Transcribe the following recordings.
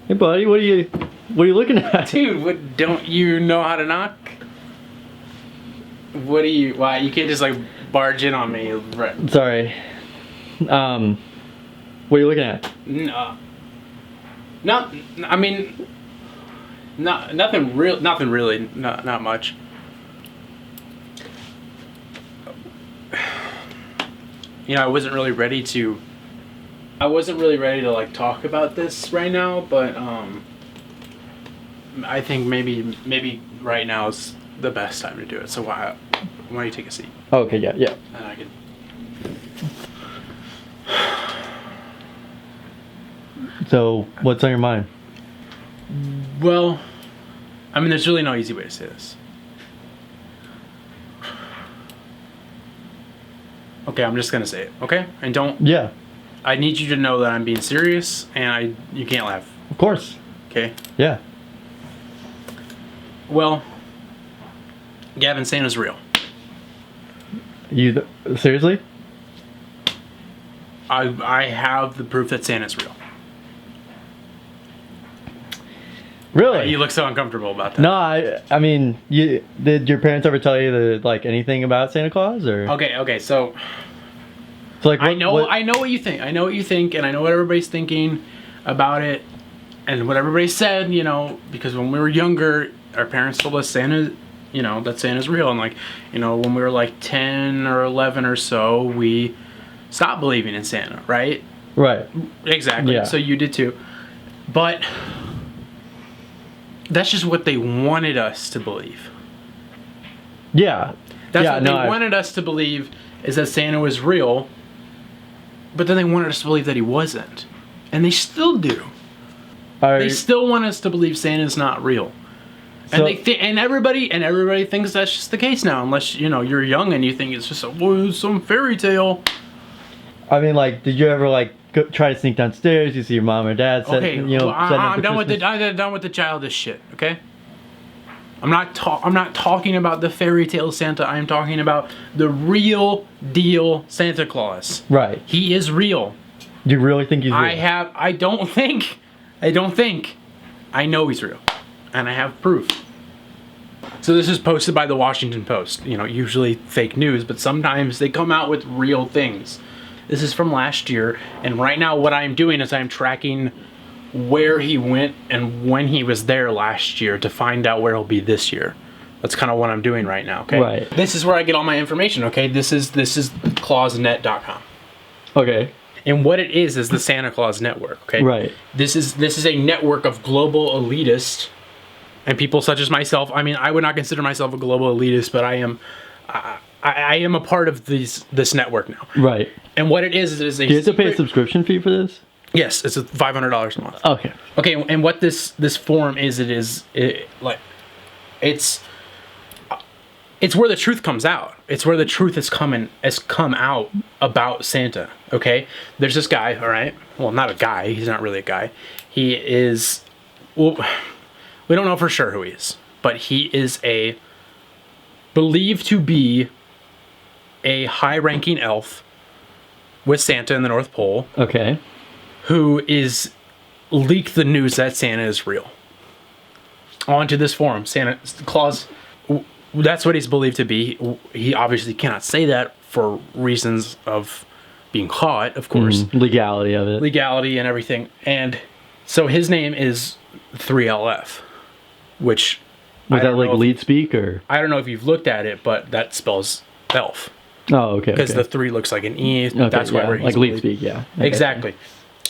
Hey, buddy, what are you looking at? Dude, what, don't you know how to knock? What do you? Why you can't just like barge in on me? Right. Sorry. What are you looking at? No. Not. I mean. Nothing real. Nothing really. Not much. You know, I wasn't really ready to like talk about this right now, but I think maybe right now is the best time to do it. So why don't you take a seat? Oh, okay, yeah. And I can. So, what's on your mind? Well, I mean, there's really no easy way to say this. Okay, I'm just gonna say it. Okay, and don't. Yeah, I need you to know that I'm being serious, and you can't laugh. of course. Okay. Yeah. Well, Gavin, Santa's real. Seriously? I have the proof that Santa's real. Really? You look so uncomfortable about that. No, I mean, did your parents ever tell you anything about Santa Claus, or? Okay, so like, I know what you think. I know what you think, and I know what everybody's thinking about it, and what everybody said. You know, because when we were younger, our parents told us Santa, you know, that Santa's real, and like, you know, when we were like 10 or 11 or so, we stopped believing in Santa, right? Right. Exactly. Yeah. So you did too, but that's just what they wanted us to believe. Yeah. That's what they wanted us to believe, is that Santa was real, but then they wanted us to believe that he wasn't. And they still do. They still want us to believe Santa's not real. And and everybody thinks that's just the case now, unless, you know, you're young and you think it's just some fairy tale. I mean, like, did you ever try to sneak downstairs? You see your mom or dad set, Okay, I'm done with the childish shit. Okay, I'm not talking about the fairy tale Santa. I'm talking about the real deal Santa Claus. Right. He is real. Do you really think he's real? I don't think. I know he's real, and I have proof. So this is posted by the Washington Post. You know, usually fake news, but sometimes they come out with real things. This is from last year, and right now what I'm doing is I'm tracking where he went and when he was there last year to find out where he'll be this year. That's kind of what I'm doing right now, okay? Right. This is where I get all my information, okay? This is clausnet.com. Okay. And what it is the Santa Claus Network, okay? Right. This is a network of global elitists and people such as myself. I mean, I would not consider myself a global elitist, but I am a part of this network now. Right. And what it is a Do you have to pay a subscription fee for this? Yes, it's $500 a month. Okay. Okay, and what this forum is, it's where the truth comes out. It's where the truth has come out about Santa. Okay, there's this guy. All right, well, not a guy. He's not really a guy. He is. Well, we don't know for sure who he is, but he is believed to be a high-ranking elf with Santa in the North Pole. Okay. Who is leaked the news that Santa is real onto this forum. Santa Claus, that's what he's believed to be. He obviously cannot say that for reasons of being caught, of course. Legality of it. Legality and everything. And so his name is 3LF, which... Was that like lead speak, or? I don't know if you've looked at it, but that spells elf. Oh, okay. Because the 3 looks like an E. Okay, that's why he's like lead speak, yeah. Okay. Exactly.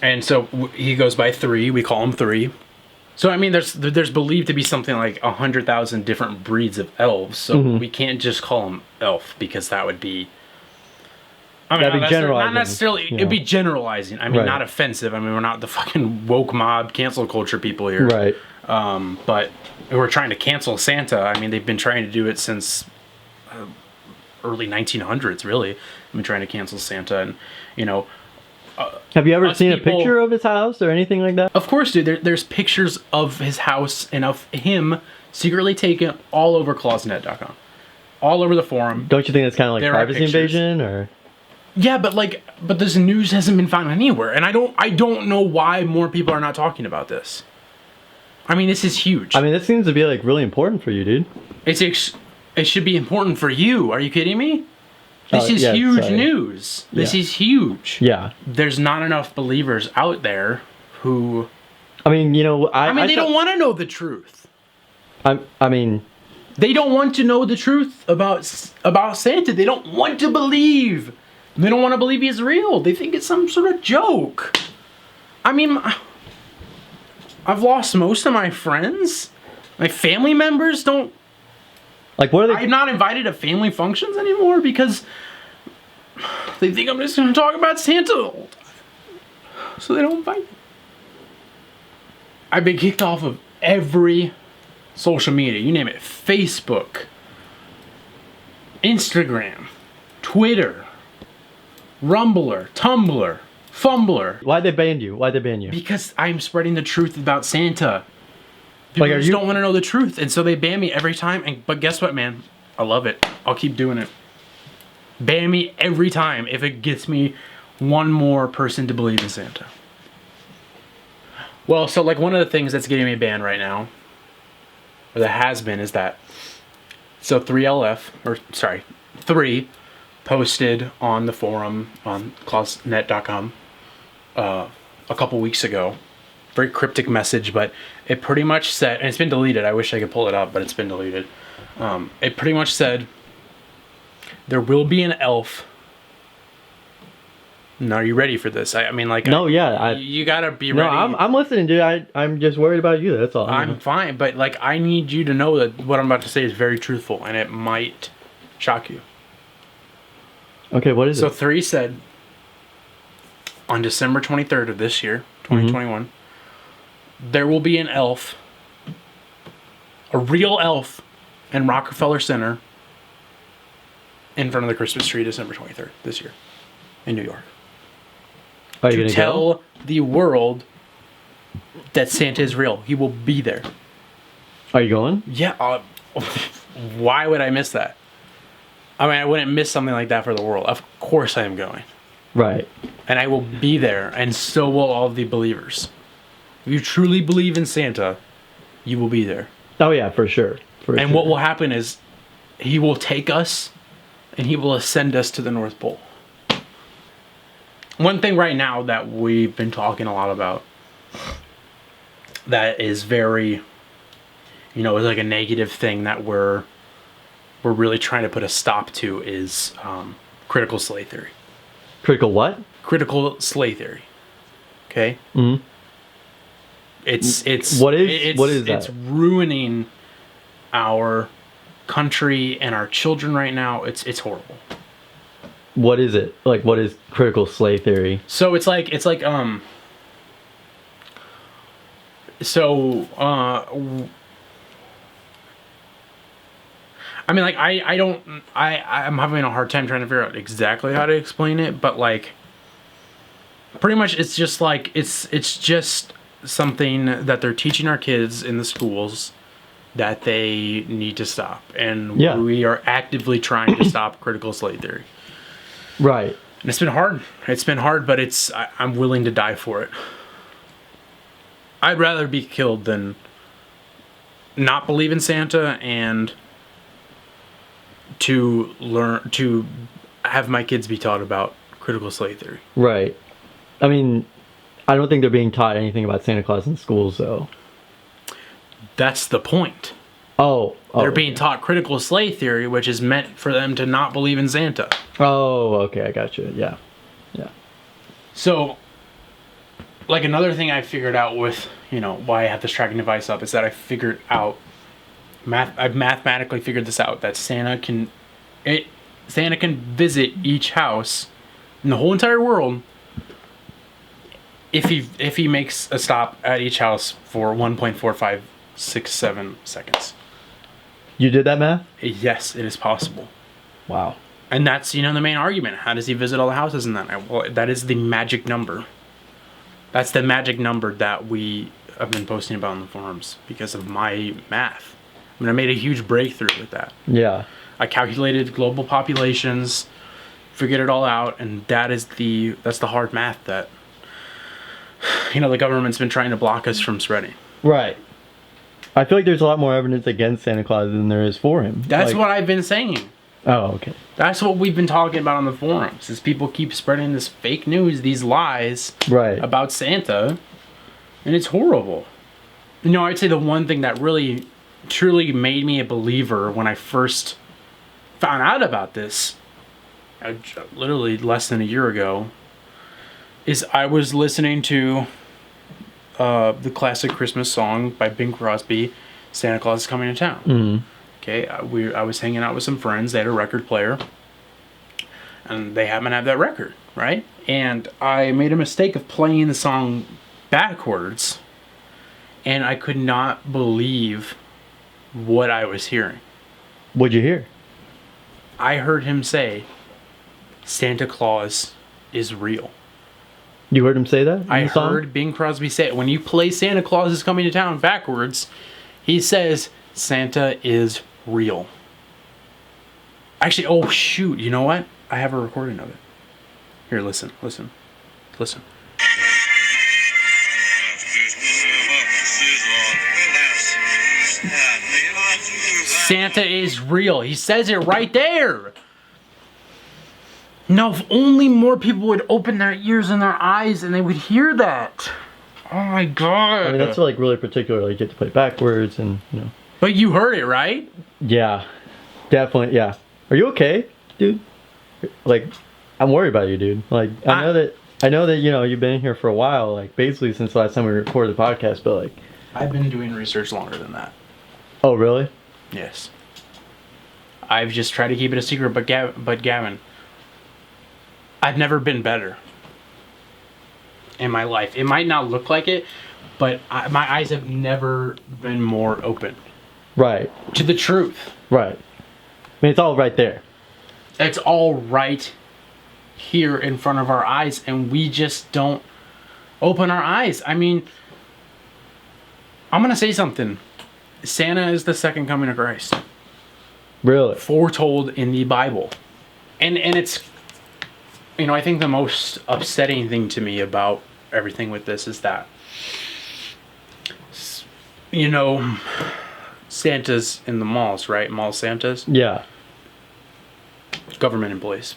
And so he goes by 3. We call him 3. So I mean, there's believed to be something like 100,000 different breeds of elves. So we can't just call him elf, because that would be. I mean, that'd be generalizing. Not necessarily. It'd be generalizing. I mean, not offensive. I mean, we're not the fucking woke mob cancel culture people here. Right. But we're trying to cancel Santa. I mean, they've been trying to do it since early 1900s. Really, they've been trying to cancel Santa, and you know. Have you ever seen a picture of his house or anything like that? Of course, dude. There's pictures of his house and of him secretly taken all over clausnet.com. All over the forum. Don't you think that's kind of like privacy invasion, or? Yeah, but this news hasn't been found anywhere, and I don't know why more people are not talking about this. I mean, this is huge. I mean, this seems to be like really important for you, dude. It should be important for you. Are you kidding me? This is yeah, huge sorry. news. This Yeah. is huge. Yeah. There's not enough believers out there who. I mean, you know, I mean, they don't want to know the truth. I mean, They don't want to know the truth about Santa. They don't want to believe. They don't want to believe he's real. They think it's some sort of joke. I mean, I've lost most of my friends. My family members don't. like, what are they? I'm not invited to family functions anymore because they think I'm just going to talk about Santa the whole time. So they don't invite me. I've been kicked off of every social media. You name it. Facebook, Instagram, Twitter, Rumbler, Tumblr, Fumbler. Why'd they ban you? Why'd they ban you? Because I'm spreading the truth about Santa. People Like, are just you- don't want to know the truth, and so they ban me every time. But guess what, man? I love it. I'll keep doing it. Ban me every time if it gets me one more person to believe in Santa. Well, so like one of the things that's getting me banned right now, or that has been, is that so 3 posted on the forum on clausnet.com a couple weeks ago. Very cryptic message, but it pretty much said, and it's been deleted. I wish I could pull it up, but it's been deleted. It pretty much said, there will be an elf. Now, are you ready for this? I mean, like, No, yeah, you gotta be no, ready. I'm listening, dude. I'm just worried about you. That's all. I'm fine, but like, I need you to know that what I'm about to say is very truthful, and it might shock you. Okay, what is So it? 3 said, on December 23rd of this year, 2021, there will be an elf, a real elf, in Rockefeller Center in front of the Christmas tree, December 23rd this year in New York. Are you To gonna tell go? the world that Santa is real. He will be there. Are you going? Yeah. Why would I miss that? I mean, I wouldn't miss something like that for the world. Of course I am going. Right. And I will be there, and so will all the believers. If you truly believe in Santa, you will be there. Oh yeah, for sure. And what will happen is he will take us and he will ascend us to the North Pole. One thing right now that we've been talking a lot about that is very, is like a negative thing that we're really trying to put a stop to is critical sleigh theory. Critical what? Critical sleigh theory. Okay? Mm-hmm. It's what is that? It's ruining our country and our children right now. It's horrible. What is it? Like, what is critical sleigh theory? So it's like I mean, like, I'm having a hard time trying to figure out exactly how to explain it, but like pretty much it's just like it's just something that they're teaching our kids in the schools that they need to stop, and Yeah. we are actively trying to stop critical sleigh theory. Right. And it's been hard. It's been hard, but I'm willing to die for it. I'd rather be killed than not believe in Santa and to have my kids be taught about critical sleigh theory. Right. I mean, I don't think they're being taught anything about Santa Claus in schools, though. That's the point. Oh. They're being taught critical sleigh theory, which is meant for them to not believe in Santa. Oh, okay, I got you. Yeah. Yeah. So, like, another thing I figured out with, why I have this tracking device up is that I figured out, I've mathematically figured this out, that Santa can visit each house in the whole entire world if he makes a stop at each house for 1.4567 seconds. You did that math? Yes, it is possible. Wow. And that's, the main argument. How does he visit all the houses in that? Well, that is the magic number. That's the magic number that we have been posting about on the forums because of my math. I mean, I made a huge breakthrough with that. Yeah. I calculated global populations, figured it all out, and that's the hard math that, the government's been trying to block us from spreading. Right. I feel like there's a lot more evidence against Santa Claus than there is for him. That's Like- what I've been saying. Oh, okay. That's what we've been talking about on the forums. Is people keep spreading this fake news, these lies Right. about Santa, and it's horrible. You know, I'd say the one thing that really, truly made me a believer when I first found out about this, literally less than a year ago, is I was listening to the classic Christmas song by Bing Crosby, "Santa Claus is Coming to Town." Mm-hmm. Okay, I was hanging out with some friends. They had a record player, and they happened to have that record, right? And I made a mistake of playing the song backwards, and I could not believe what I was hearing. What'd you hear? I heard him say, "Santa Claus is real." You heard him say that? in I the song? heard Bing Crosby say it. When you play "Santa Claus is Coming to Town" backwards, he says, "Santa is real." Actually, oh shoot, you know what? I have a recording of it. Here, listen. Santa is real. He says it right there. Now, if only more people would open their ears and their eyes and they would hear that. Oh my god. I mean, that's like really particular. Like, you get to play backwards and, you know. But you heard it, right? Yeah. Definitely, yeah. Are you okay, dude? Like, I'm worried about you, dude. Like, I know that, you know, you've been here for a while, like, basically since the last time we recorded the podcast, but, like... I've been doing research longer than that. Oh, really? Yes. I've just tried to keep it a secret, but Gavin, I've never been better in my life. It might not look like it, but my eyes have never been more open Right. to the truth. Right. I mean, it's all right there. It's all right here in front of our eyes, and we just don't open our eyes. I mean, I'm going to say something. Santa is the second coming of Christ, Really? foretold in the Bible. And it's, you know, I think the most upsetting thing to me about everything with this is that, you know, Santas in the malls, right? Mall Santas, Yeah. government employees.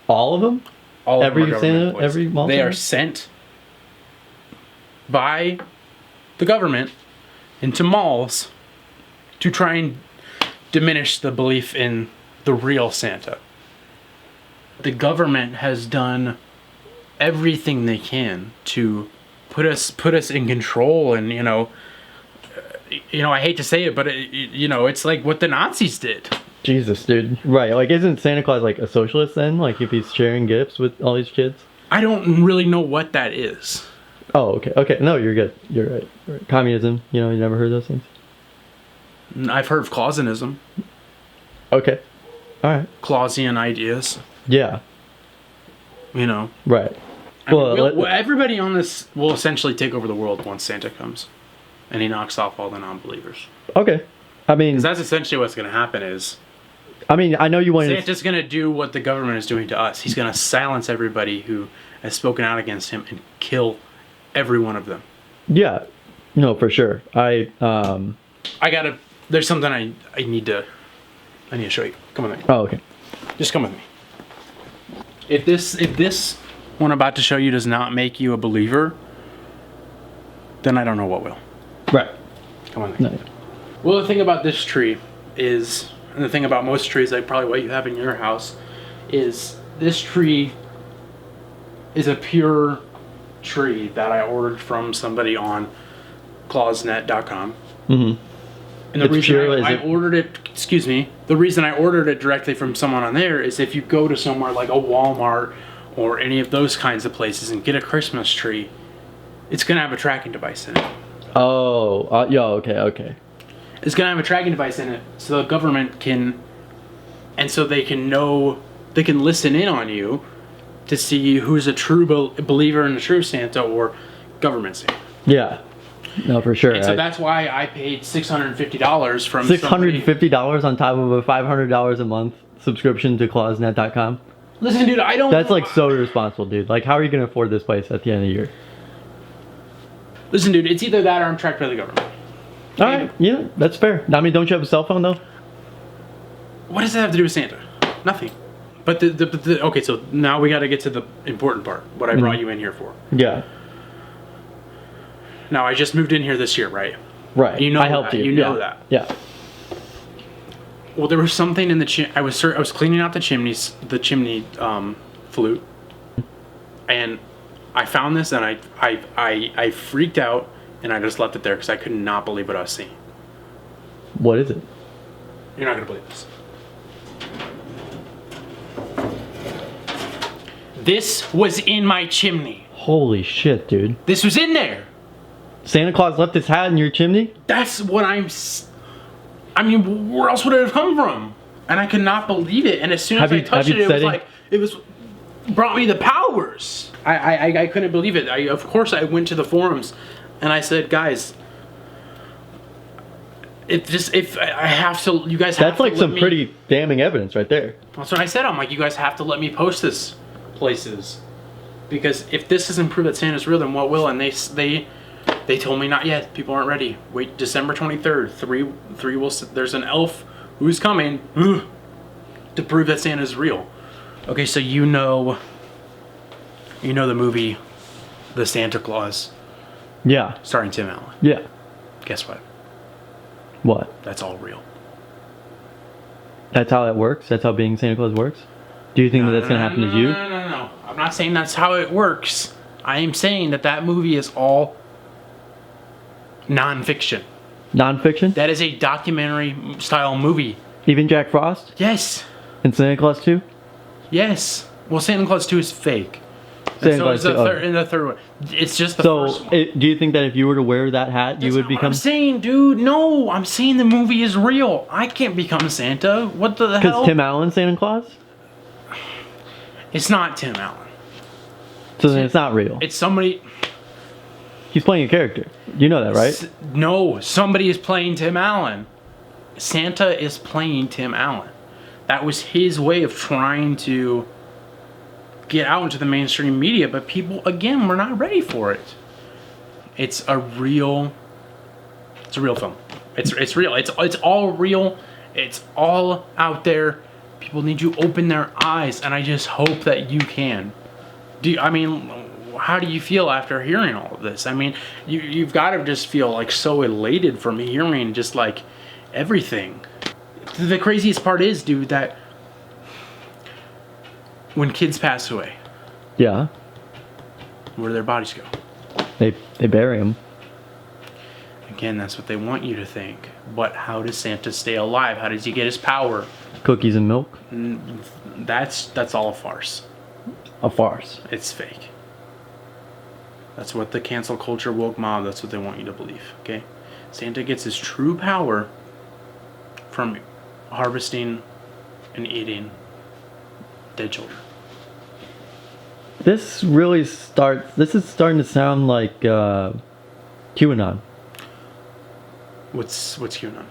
All of them? All of Every them are government Santa- employees. every mall They are Santa? sent by the government into malls to try and diminish the belief in the real Santa. The government has done everything they can to put us in control, and you know, I hate to say it, but it's like what the Nazis did. Jesus, dude. Right. Like, isn't Santa Claus, like, a socialist then? Like, if he's sharing gifts with all these kids? I don't really know what that is. Oh, okay. Okay. No, you're good. You're right. You're right. Communism. You know, you never heard those things? I've heard of Clausianism, Okay. All right. Clausian ideas. Yeah. You know, Right. I mean, Well, everybody on this will essentially take over the world once Santa comes, and he knocks off all the non-believers. Okay. I mean, 'Cause that's essentially what's going to happen. Is I know you wanted to... Santa's going to do what the government is doing to us. He's going to silence everybody who has spoken out against him and kill every one of them. Yeah. No, for sure. There's something I need to show you. Come with me. Oh, okay. Just come with me. If this one I'm about to show you does not make you a believer, then I don't know what will. Right. Come with me. No. Well, the thing about this tree is, and the thing about most trees, like probably what you have in your house, is this tree is a pure tree that I ordered from somebody on clausnet.com. Mm-hmm. And the It's reason pure, I is it? ordered it, the reason I ordered it directly from someone on there is if you go to somewhere like a Walmart or any of those kinds of places and get a Christmas tree, it's going to have a tracking device in it. Oh, yeah, okay. It's going to have a tracking device in it so the government can, and so they can listen in on you to see who's a true believer in the true Santa or government Santa. Yeah. No, for sure. And so that's why I paid $650 from somebody. $650 on top of a $500 a month subscription to clausnet.com. Listen, dude, I don't That's know. like so irresponsible, dude. Like, how are you going to afford this place at the end of the year? Listen, dude, it's either that or I'm tracked by the government. All right, yeah, that's fair. I mean, don't you have a cell phone though? What does that have to do with Santa? Nothing. But okay, so now we got to get to the important part. What I brought you in here for. Yeah. Now I just moved in here this year, right? Right. You know I helped that. you. You know that. Yeah. Well, there was something in the I was cleaning out the chimney flute, and I found this, and I freaked out, and I just left it there because I could not believe what I was seeing. What is it? You're not gonna believe this. This was in my chimney. Holy shit, dude. This was in there. Santa Claus left his hat in your chimney? That's what I mean, where else would it have come from? And I could not believe it. And as soon as I touched it, it was brought me the powers. I couldn't believe it. Of course, I went to the forums, and I said, guys, if I have to, you guys have That's to like let some me, pretty damning evidence right there. That's what I said. I'm like, you guys have to let me post this places, because if this doesn't prove that Santa's real, then what will? And they told me not yet. People aren't ready. Wait, December 23rd. Three will. There's an elf who's coming to prove that Santa's real. Okay, so you know the movie, The Santa Claus, Yeah. starring Tim Allen. Yeah. Guess what? What? That's all real. That's how that works? That's how being Santa Claus works? Do you think that that's going to happen to you? No. I'm not saying that's how it works. I am saying that movie is all non-fiction. Non-fiction? That is a documentary style movie. Even Jack Frost? Yes. And Santa Claus 2? Yes. Well, Santa Claus 2 is fake. Santa And so Claus is the 2, third, and the third one. It's just the first one. Do you think that if you were to wear that hat, you That's would not what become... I'm saying, dude. No, I'm saying the movie is real. I can't become Santa. What the hell? Because Tim Allen's Santa Claus? It's not Tim Allen. So then it's not real. It's somebody... He's playing a character. You know that, right? No, somebody is playing Tim Allen. Santa is playing Tim Allen. That was his way of trying to get out into the mainstream media, but people, again, were not ready for it. It's a real film. It's real. It's all real. It's all out there. People need to open their eyes, and I just hope that you can. How do you feel after hearing all of this? I mean, you've got to just feel like so elated from hearing just like everything. The craziest part is, dude, that when kids pass away, Yeah. where do their bodies go? They bury him. Again, that's what they want you to think. But how does Santa stay alive? How does he get his power? Cookies and milk. That's all a farce. A farce. It's fake. That's what the cancel culture woke mob, that's what they want you to believe, okay? Santa gets his true power from harvesting and eating dead children. This is starting to sound like QAnon. What's QAnon?